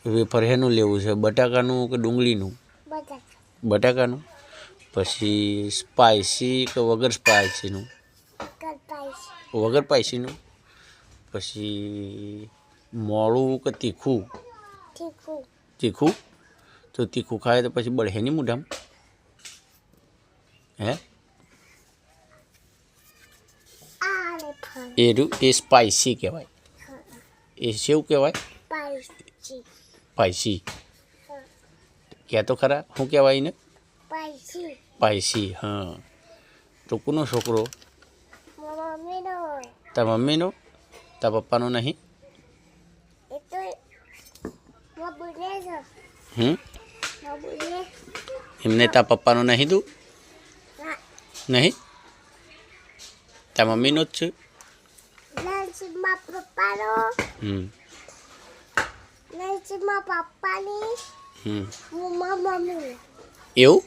Wafer હેનું લેવું છે, બટાકાનું કે ડુંગળીનું? બટાકાનું. પછી સ્પાઇસી કે વગર સ્પાઇસીનું? વગર સ્પાઇસીનું. પછી મોળું કે તીખું? તીખું. તો તીખું ખાય તો પછી બળે નહીં મોઢામાં? હે એ સ્પાઇસી કહેવાય. એ શું કહેવાય? સ્પાઇસી. ક્યાં તો ખરા શું કહેવાય એને? સ્પાઇસી. હા. તો કોનો છોકરો? તારા મમ્મીનો? તારા પપ્પાનો નહીં? એમને તારા પપ્પાનો નહીં તું? નહીં? તારા મમ્મીનો જ છે? એવું?